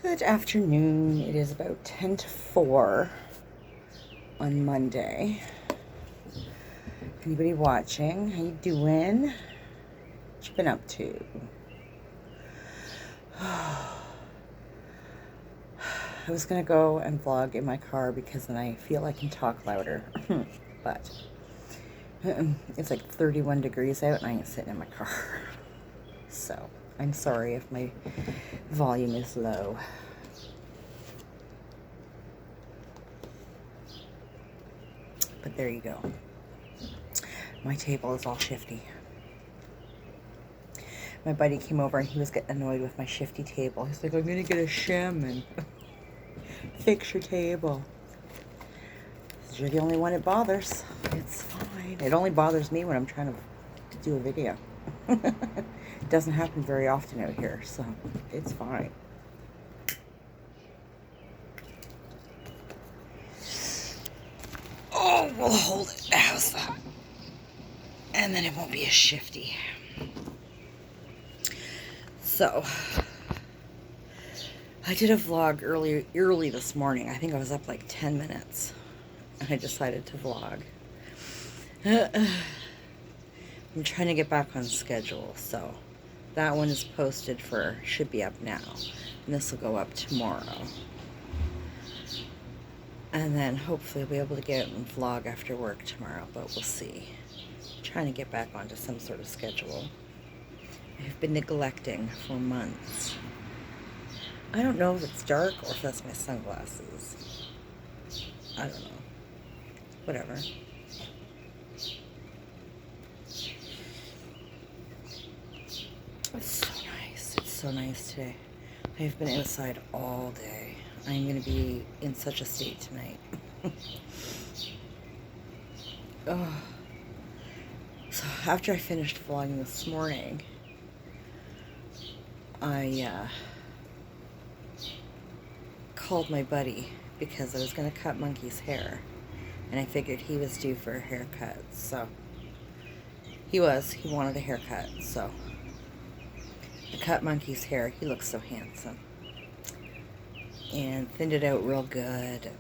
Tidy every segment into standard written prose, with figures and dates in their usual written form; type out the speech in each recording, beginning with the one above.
Good afternoon. It is about 10 to 4 on Monday. Anybody watching? How you doing? What you been up to? I was going to go and vlog in my car because then I feel I can talk louder. But it's like 31 degrees out and I ain't sitting in my car. So I'm sorry if my volume is low. But there you go. My table is all shifty. My buddy came over and he was getting annoyed with my shifty table. He's like, I'm going to get a shim and fix your table. You're the only one it bothers. It's fine. It only bothers me when I'm trying to do a video. It doesn't happen very often out here, so it's fine. Oh, we'll hold it. How's that? And then it won't be as shifty. So, I did a vlog early this morning. I think I was up like 10 minutes. And I decided to vlog. I'm trying to get back on schedule, so that one is posted should be up now. And this will go up tomorrow. And then hopefully I'll be able to get out and vlog after work tomorrow, but we'll see. I'm trying to get back onto some sort of schedule. I've been neglecting for months. I don't know if it's dark or if that's my sunglasses. I don't know. Whatever. It's so nice. It's so nice today. I've been outside all day. I'm going to be in such a state tonight. Oh. So after I finished vlogging this morning, I called my buddy because I was going to cut Monkey's hair. And I figured he was due for a haircut. So he wanted a haircut. So I cut Monkey's hair. He looks so handsome. And thinned it out real good. And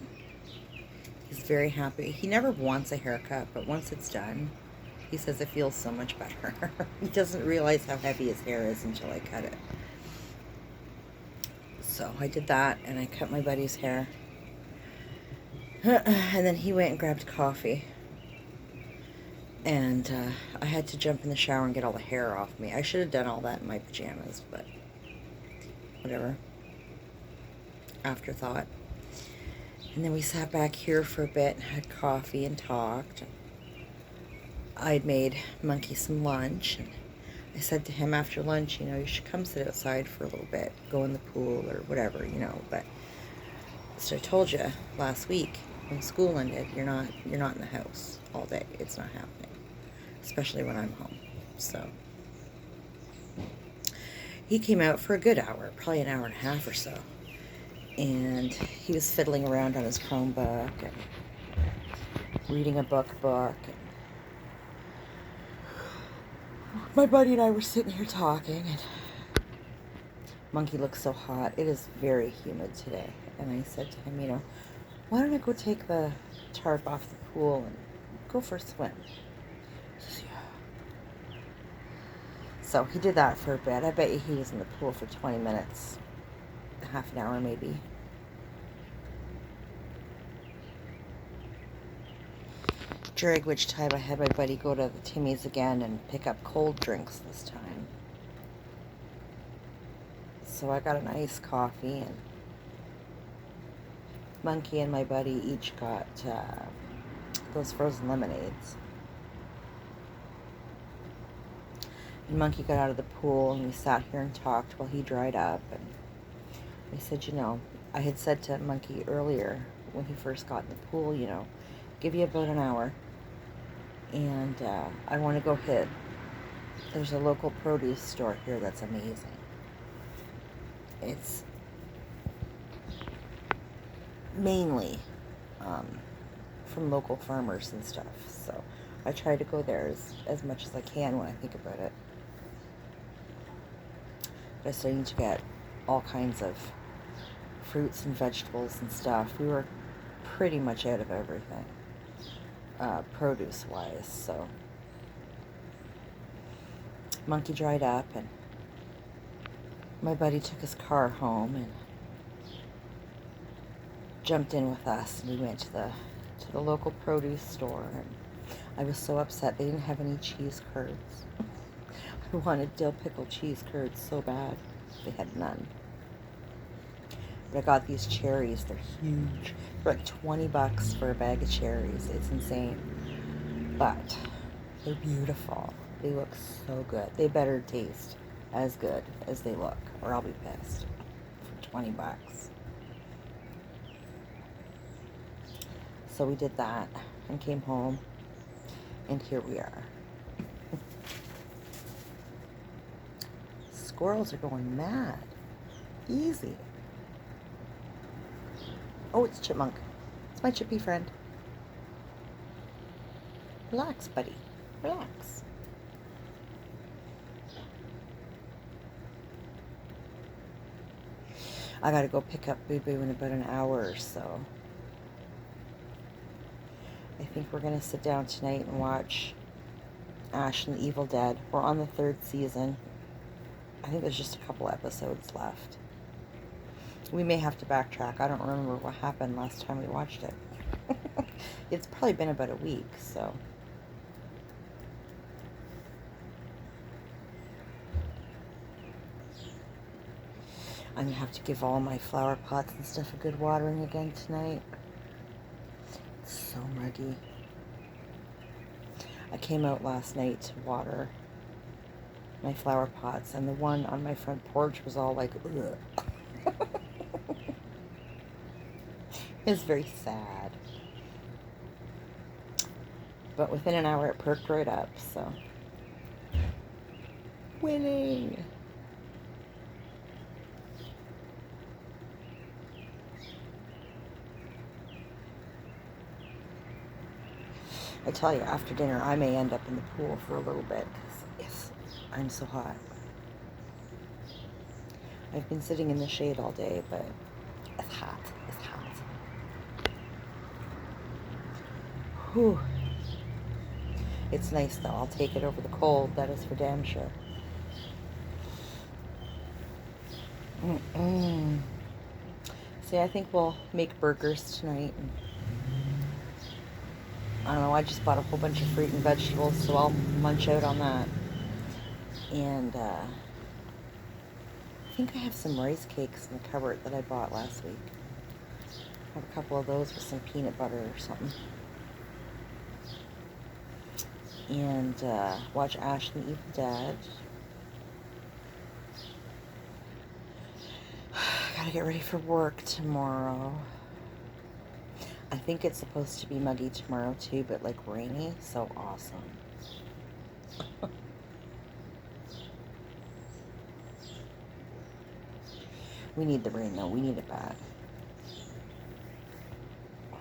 he's very happy. He never wants a haircut, but once it's done, he says it feels so much better. He doesn't realize how heavy his hair is until I cut it. So I did that, and I cut my buddy's hair. And then he went and grabbed coffee. And I had to jump in the shower and get all the hair off me. I should have done all that in my pajamas, but whatever. Afterthought. And then we sat back here for a bit and had coffee and talked. I'd made Monkey some lunch, and I said to him after lunch, you should come sit outside for a little bit, go in the pool or whatever, but so I told you last week when school ended, you're not in the house all day. It's not happening, especially when I'm home. So he came out for a good hour, probably an hour and a half or so. And he was fiddling around on his Chromebook and reading a book. And my buddy and I were sitting here talking, and Monkey looks so hot. It is very humid today. And I said to him, why don't I go take the tarp off the pool and go for a swim? He says, yeah. So he did that for a bit. I bet you he was in the pool for 20 minutes. Half an hour maybe. During which time I had my buddy go to the Timmy's again and pick up cold drinks this time. So I got an iced coffee, and Monkey and my buddy each got those frozen lemonades. And Monkey got out of the pool and we sat here and talked while he dried up, and I said, I had said to Monkey earlier when he first got in the pool, give you about an hour. And I want to go hit. There's a local produce store here that's amazing. It's mainly from local farmers and stuff. So I try to go there as much as I can when I think about it. But I'm starting to get all kinds of fruits and vegetables and stuff. We were pretty much out of everything, produce-wise, so Monkey dried up, and my buddy took his car home and jumped in with us, and we went to the local produce store, and I was so upset they didn't have any cheese curds. I wanted dill pickle cheese curds so bad. They had none. But I got these cherries. They're huge. They're like $20 for a bag of cherries. It's insane. But they're beautiful. They look so good. They better taste as good as they look, or I'll be pissed. For $20. So we did that and came home, and here we are. Squirrels are going mad. Easy. Oh, it's Chipmunk. It's my chippy friend. Relax, buddy. Relax. I gotta go pick up Boo Boo in about an hour or so. I think we're gonna sit down tonight and watch Ash and the Evil Dead. We're on the 3rd season. I think there's just a couple episodes left. We may have to backtrack. I don't remember what happened last time we watched it. It's probably been about a week, so. I'm gonna have to give all my flower pots and stuff a good watering again tonight. It's so muggy. I came out last night to water my flower pots, and the one on my front porch was all like, ugh. It's very sad. But within an hour it perked right up, so. Winning! I tell you, after dinner, I may end up in the pool for a little bit, because I'm so hot. I've been sitting in the shade all day, but it's hot. It's hot. Whew. It's nice, though. I'll take it over the cold. That is for damn sure. See, I think we'll make burgers tonight. And I don't know, I just bought a whole bunch of fruit and vegetables, so I'll munch out on that. And I think I have some rice cakes in the cupboard that I bought last week. I have a couple of those with some peanut butter or something. And watch Ash and the Evil Dead. Gotta get ready for work tomorrow. I think it's supposed to be muggy tomorrow too, but like rainy, so awesome. We need the rain though, we need it bad. I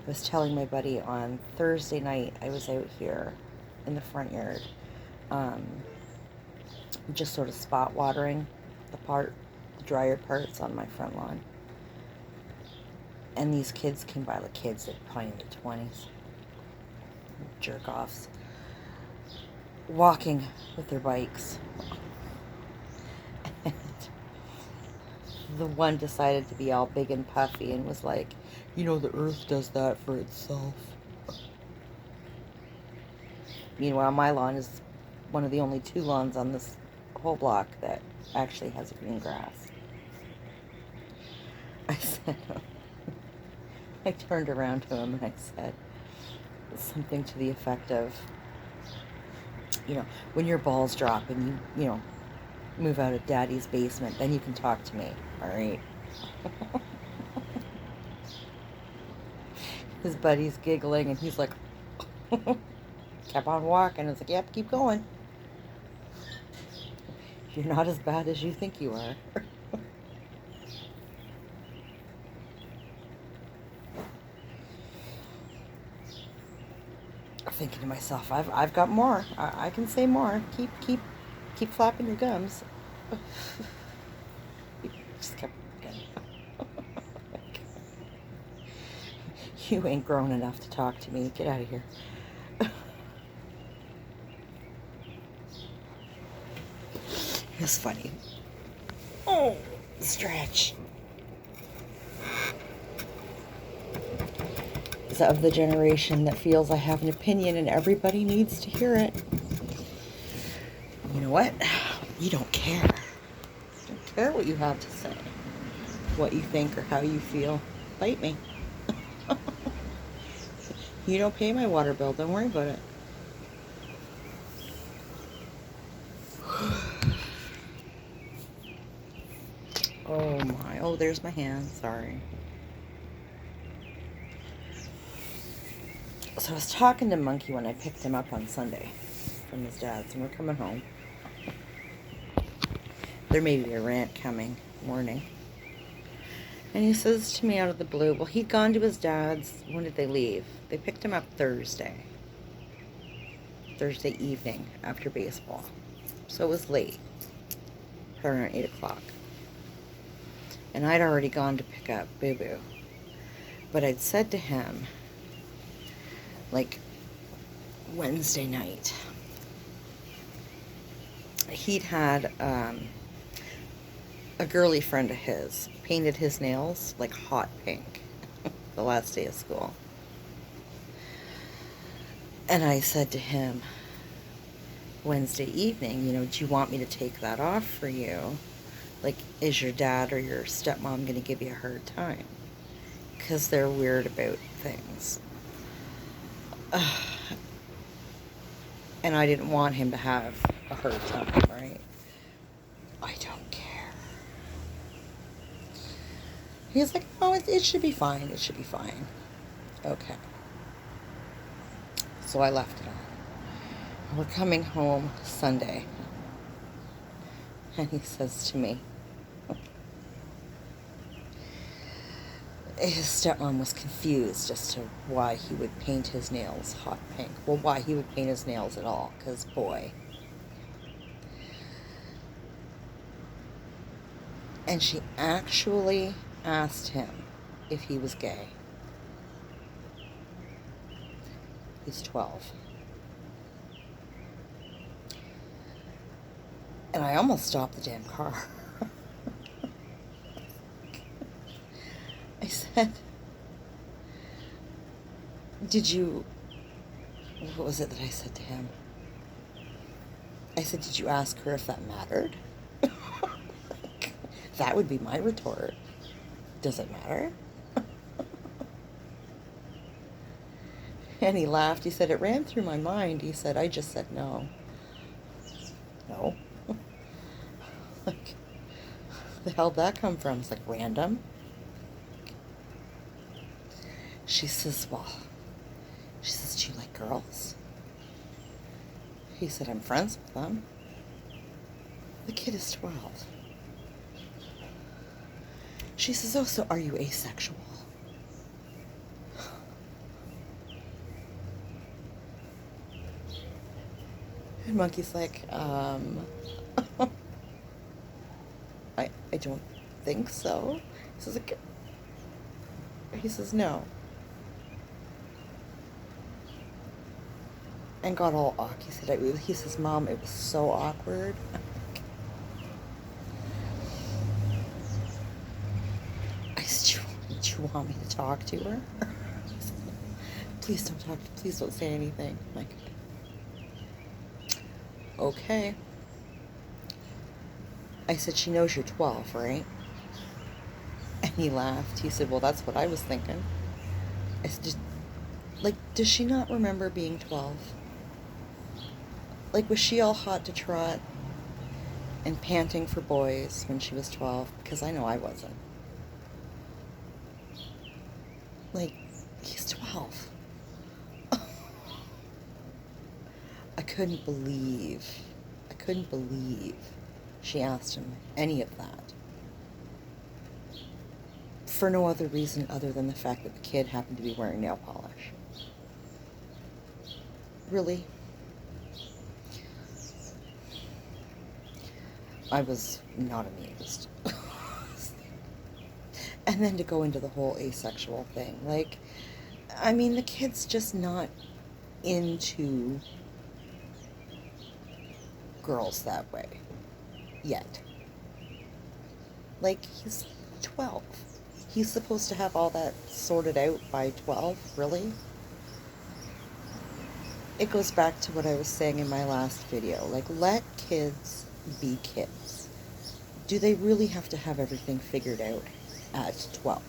was telling my buddy on Thursday night, I was out here in the front yard, just sort of spot watering the drier parts on my front lawn. And these kids came by, like kids that probably in their 20s, jerk-offs, walking with their bikes. And the one decided to be all big and puffy and was like, you know, the earth does that for itself. Meanwhile, my lawn is one of the only 2 lawns on this whole block that actually has green grass. I said, I turned around to him and I said something to the effect of, you know, when your balls drop and you know, move out of daddy's basement, then you can talk to me, all right? His buddy's giggling and he's like, kept on walking. I was like, yep, keep going. You're not as bad as you think you are. Thinking to myself, I've got more. I can say more. Keep flapping your gums. Just kept talking. You ain't grown enough to talk to me. Get out of here. It's funny. Oh, stretch. Is of the generation that feels I have an opinion and everybody needs to hear it. You know what? You don't care. You don't care what you have to say, what you think or how you feel. Bite me. You don't pay my water bill. Don't worry about it. Oh my. Oh, there's my hand. Sorry. So I was talking to Monkey when I picked him up on Sunday from his dad's, and we're coming home. There may be a rant coming morning. And he says to me out of the blue, well, he'd gone to his dad's. When did they leave? They picked him up Thursday evening after baseball. So it was late, around 8 o'clock. And I'd already gone to pick up Boo Boo. But I'd said to him, like, Wednesday night, he'd had a girly friend of his painted his nails like hot pink the last day of school. And I said to him Wednesday evening, you know, do you want me to take that off for you? Like, is your dad or your stepmom going to give you a hard time? Because they're weird about things. And I didn't want him to have a hard time, right? I don't care. He's like, oh, it should be fine. It should be fine. Okay. So I left it on. We're coming home Sunday. And he says to me, his stepmom was confused as to why he would paint his nails hot pink. Well, why he would paint his nails at all, because boy. And she actually asked him if he was gay. He's 12. And I almost stopped the damn car. I said, what was it that I said to him? I said, did you ask her if that mattered? That would be my retort. Does it matter? And he laughed. He said, it ran through my mind. He said, I just said no. No. Like, the hell'd that come from? It's like random. She says, do you like girls? He said, I'm friends with them. The kid is 12. She says, oh, so are you asexual? And Monkey's like, I don't think so. He says, no. And got all awkward. He says, Mom, it was so awkward. I said, do you want me to talk to her? Please don't talk. Please don't say anything. I'm like, okay. I said, she knows you're 12, right? And he laughed. He said, well, that's what I was thinking. I said, does she not remember being 12? Like, was she all hot to trot and panting for boys when she was 12? Because I know I wasn't. Like, he's 12. I couldn't believe she asked him any of that. For no other reason other than the fact that the kid happened to be wearing nail polish. Really? I was not amused. And then to go into the whole asexual thing. Like, I mean, the kid's just not into girls that way yet. Like, he's 12. He's supposed to have all that sorted out by 12, really? It goes back to what I was saying in my last video. Like, let kids be kids. Do they really have to have everything figured out at 12?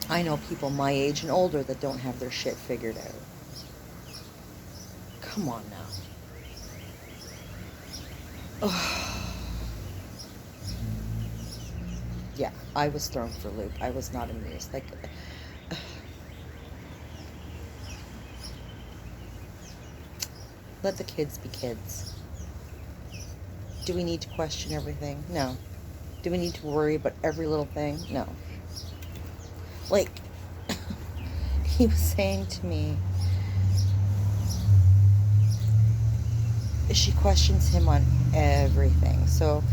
I know people my age and older that don't have their shit figured out. Come on now. Yeah, I was thrown for a loop. I was not amused. Like, let the kids be kids. Do we need to question everything? No. Do we need to worry about every little thing? No. Like, he was saying to me, she questions him on everything. So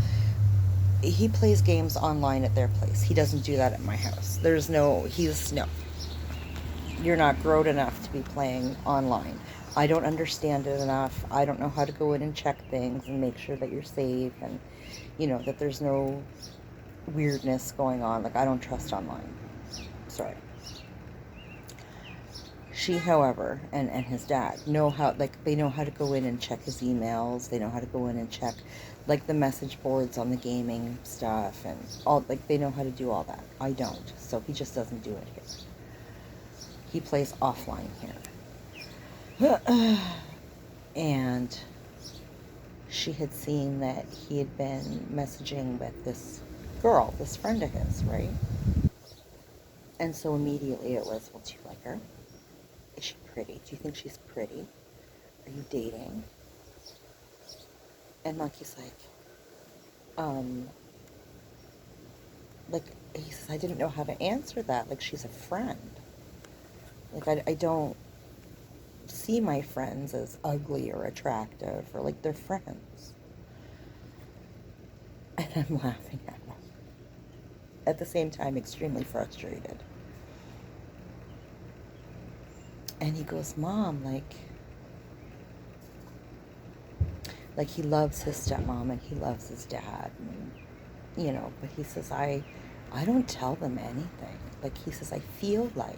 he plays games online at their place. He doesn't do that at my house. No. You're not grown enough to be playing online. I don't understand it enough. I don't know how to go in and check things and make sure that you're safe and, that there's no weirdness going on. Like, I don't trust online. Sorry. She, however, and his dad know how, like, they know how to go in and check his emails. They know how to go in and check, like, the message boards on the gaming stuff and all, like, they know how to do all that. I don't. So he just doesn't do it here. He plays offline here. And she had seen that he had been messaging with this girl, this friend of his, right? And so immediately it was, well, do you like her? Is she pretty? Do you think she's pretty? Are you dating? And Monkey's like, he says, I didn't know how to answer that. Like, she's a friend. Like, I don't see my friends as ugly or attractive, or like, they're friends. And I'm laughing at him. At the same time, extremely frustrated. And he goes, Mom, like he loves his stepmom and he loves his dad, and, but he says, I don't tell them anything. Like, he says, I feel like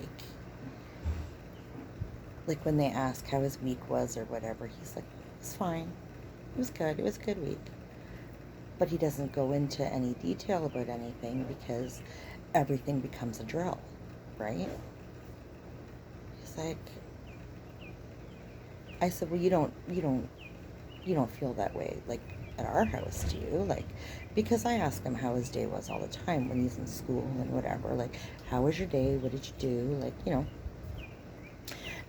when they ask how his week was or whatever, he's like, it's fine. It was good. It was a good week. But he doesn't go into any detail about anything because everything becomes a drill, right? He's like, I said, well, you don't feel that way, like, at our house, do you? Like, because I ask him how his day was all the time when he's in school and whatever. Like, how was your day? What did you do? Like,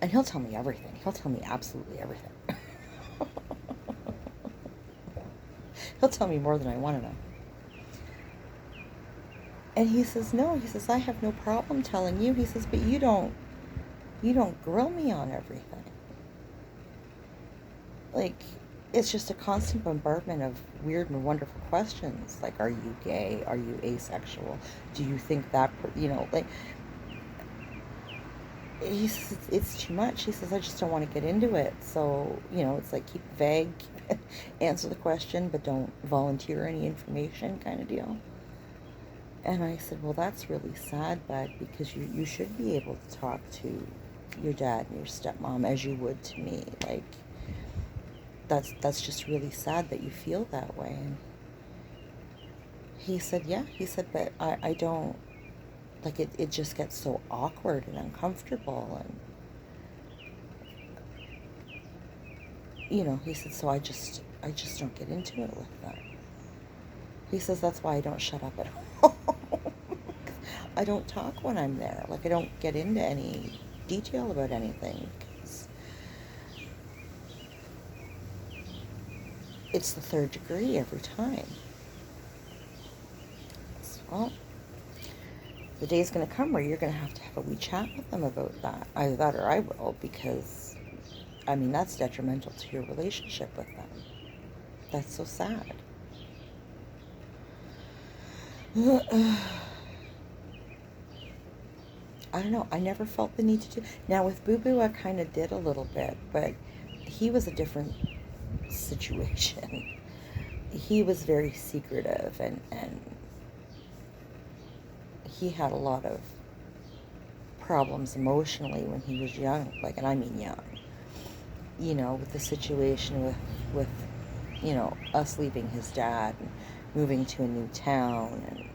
and he'll tell me everything. He'll tell me absolutely everything. He'll tell me more than I want to know. And he says, no, he says, I have no problem telling you. He says, but you don't grill me on everything. Like, it's just a constant bombardment of weird and wonderful questions. Like, are you gay? Are you asexual? Do you think that, like, he says, it's too much. He says, I just don't want to get into it. So, it's like, keep vague, answer the question, but don't volunteer any information kind of deal. And I said, well, that's really sad, Bud, because you should be able to talk to your dad and your stepmom as you would to me. Like, that's just really sad that you feel that way. And he said, yeah. He said, but I don't, like, it just gets so awkward and uncomfortable. And, he said, so I just don't get into it with them. He says, that's why I don't shut up at home. I don't talk when I'm there. Like, I don't get into any detail about anything. It's the third degree every time. So, the day's going to come where you're going to have a wee chat with them about that. Either that or I will, because, I mean, that's detrimental to your relationship with them. That's so sad. I don't know. I never felt the need to do. Now with Boo Boo, I kind of did a little bit, but he was a different situation. He was very secretive, and he had a lot of problems emotionally when he was young. Like, and I mean young. You know, with the situation with us leaving his dad and moving to a new town, and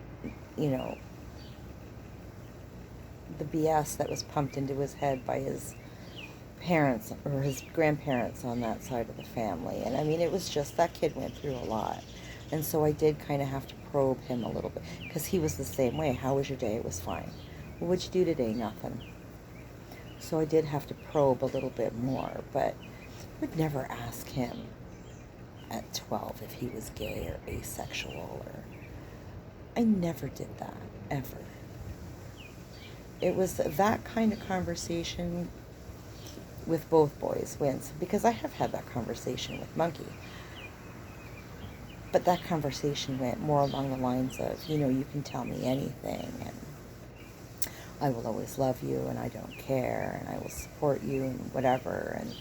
the BS that was pumped into his head by his parents or his grandparents on that side of the family. And I mean, it was just, that kid went through a lot. And so I did kind of have to probe him a little bit, because he was the same way. How was your day? It was fine. Well, what'd you do today? Nothing. So I did have to probe a little bit more, but I would never ask him at 12 if he was gay or asexual, or I never did that, ever. It was that kind of conversation with both boys wins, because I have had that conversation with Monkey. But that conversation went more along the lines of, you can tell me anything, and I will always love you, and I don't care, and I will support you, and whatever, and,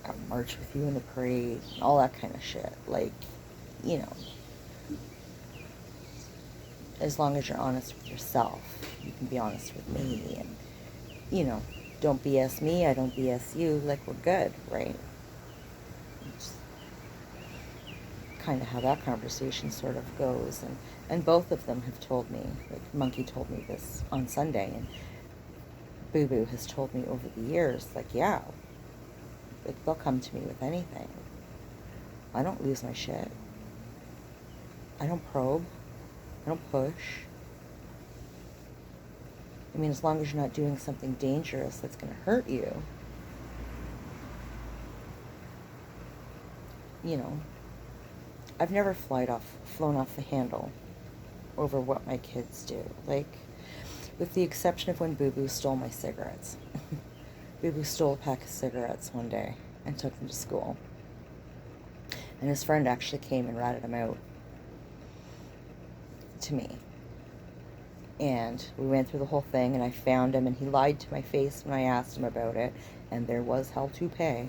I'll march with you in the parade, and all that kind of shit. Like, as long as you're honest with yourself, you can be honest with me, and, don't BS me, I don't BS you, like, we're good, right? It's kind of how that conversation sort of goes, and both of them have told me, like, Monkey told me this on Sunday, and Boo Boo has told me over the years, like, yeah, like, they'll come to me with anything. I don't lose my shit. I don't probe. I don't push. I mean, as long as you're not doing something dangerous that's going to hurt you, I've never flown off the handle over what my kids do. Like, with the exception of when Boo Boo stole my cigarettes. Boo Boo stole a pack of cigarettes one day and took them to school. And his friend actually came and ratted him out to me. And we went through the whole thing, and I found him, and he lied to my face when I asked him about it, and there was hell to pay.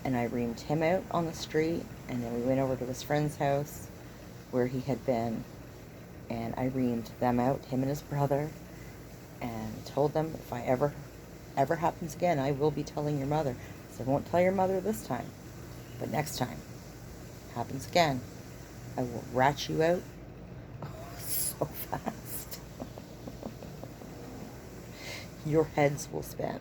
And I reamed him out on the street, and then we went over to his friend's house where he had been, and I reamed them out, him and his brother, and told them, if I ever happens again, I will be telling your mother. So I won't tell your mother this time, but next time happens again, I will rat you out so fast. Your heads will spin.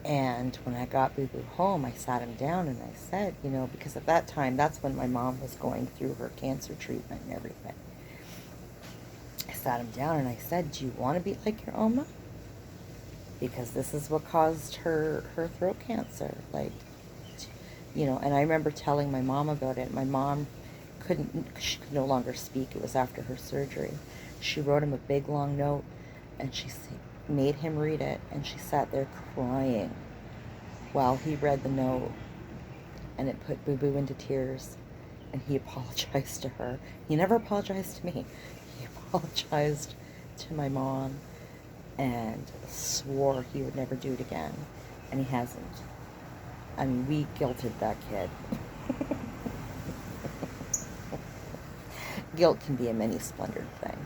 And when I got Boo Boo home, I sat him down and I said, because at that time, that's when my mom was going through her cancer treatment and everything. I sat him down and I said, do you want to be like your Oma? Because this is what caused her throat cancer. Like, and I remember telling my mom about it. My mom she could no longer speak. It was after her surgery. She wrote him a big long note, and she made him read it, and she sat there crying while he read the note, and it put Boo Boo into tears, and he apologized to her. He never apologized to me. He apologized to my mom and swore he would never do it again, and he hasn't. I mean, we guilted that kid. Guilt can be a many-splendored thing.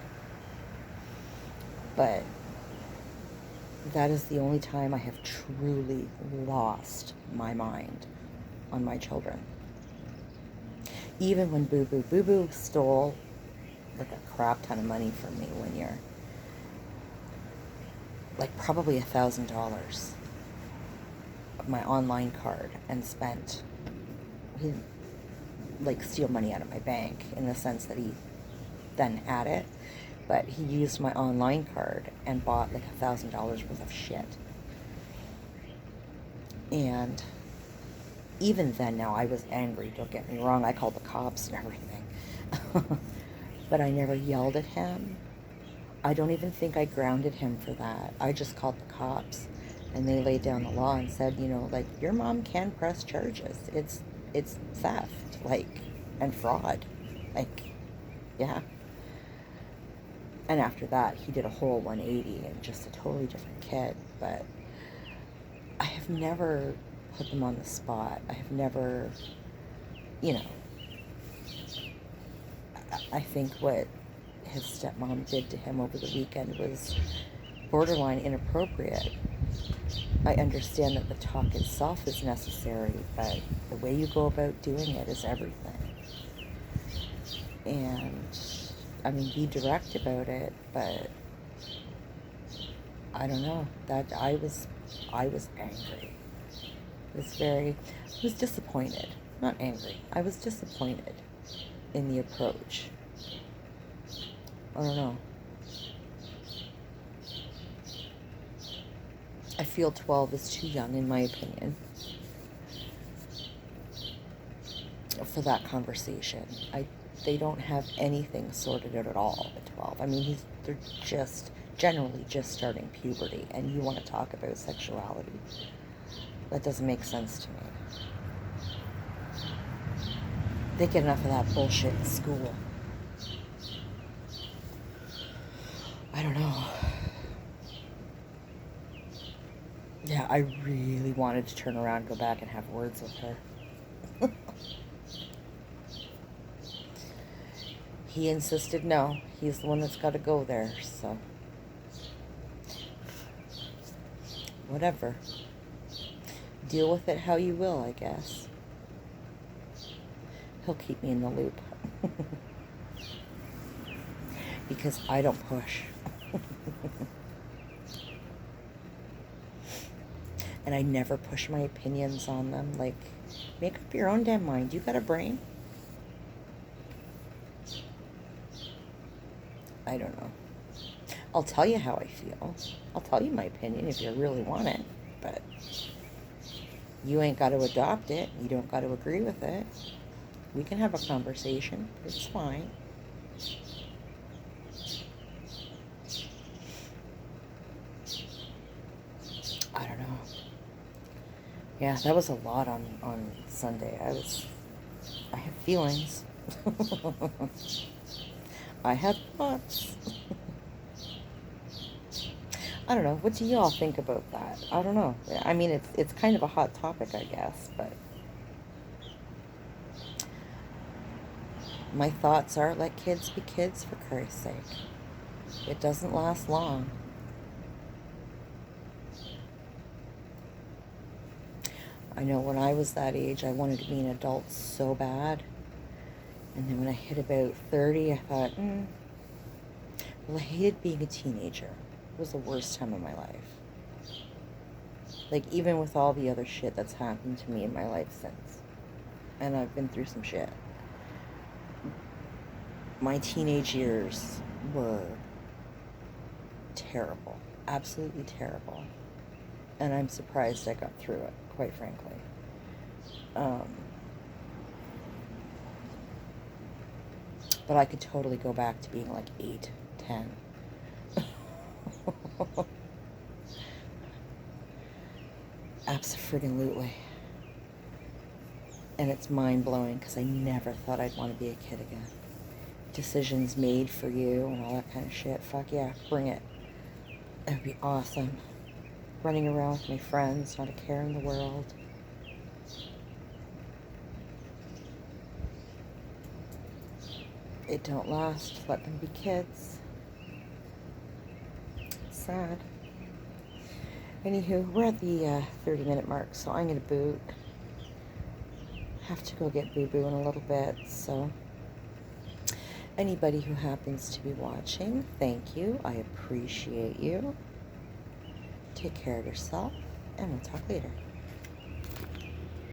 But that is the only time I have truly lost my mind on my children. Even when Boo Boo stole like a crap ton of money from me one year. Like probably $1,000 of my online card, and he didn't like steal money out of my bank in the sense that he then had it, but he used my online card and bought like $1,000 worth of shit. And even then, now, I was angry, don't get me wrong, I called the cops and everything. But I never yelled at him. I don't even think I grounded him for that. I just called the cops, and they laid down the law and said, like, your mom can press charges. it's theft, like, and fraud. Like, yeah. And after that, he did a whole 180 and just a totally different kid. But I have never put them on the spot. I have never, you know, I think what his stepmom did to him over the weekend was borderline inappropriate. I understand that the talk itself is necessary, but the way you go about doing it is everything. And, I mean, be direct about it, but I don't know. That I was angry. I was disappointed. Not angry. I was disappointed in the approach. I don't know. I feel 12 is too young, in my opinion, for that conversation. They don't have anything sorted out at all at 12. I mean, they're just generally just starting puberty, and you want to talk about sexuality. That doesn't make sense to me. They get enough of that bullshit in school. I don't know. Yeah, I really wanted to turn around and go back and have words with her. He insisted no. He's the one that's got to go there, so. Whatever. Deal with it how you will, I guess. He'll keep me in the loop. Because I don't push. And I never push my opinions on them. Like, make up your own damn mind. You got a brain? I don't know. I'll tell you how I feel. I'll tell you my opinion if you really want it. But you ain't got to adopt it. You don't got to agree with it. We can have a conversation. It's fine. I don't know. Yeah, that was a lot on Sunday. I have feelings. I had thoughts. I don't know. What do you all think about that? I don't know. I mean, it's kind of a hot topic, I guess, but my thoughts are, let kids be kids, for Christ's sake. It doesn't last long. I know when I was that age, I wanted to be an adult so bad. And then when I hit about 30, I thought, well, I hated being a teenager. It was the worst time of my life. Like, even with all the other shit that's happened to me in my life since. And I've been through some shit. My teenage years were terrible. Absolutely terrible. And I'm surprised I got through it, quite frankly. But I could totally go back to being like 8, 10. Absolutely. And it's mind-blowing because I never thought I'd want to be a kid again. Decisions made for you and all that kind of shit. Fuck yeah, bring it. That would be awesome. Running around with my friends, not a care in the world. It don't last. Let them be kids. Sad. Anywho, we're at the 30-minute mark, so I'm going to boot. Have to go get boo-boo in a little bit, so anybody who happens to be watching, thank you. I appreciate you. Take care of yourself, and we'll talk later.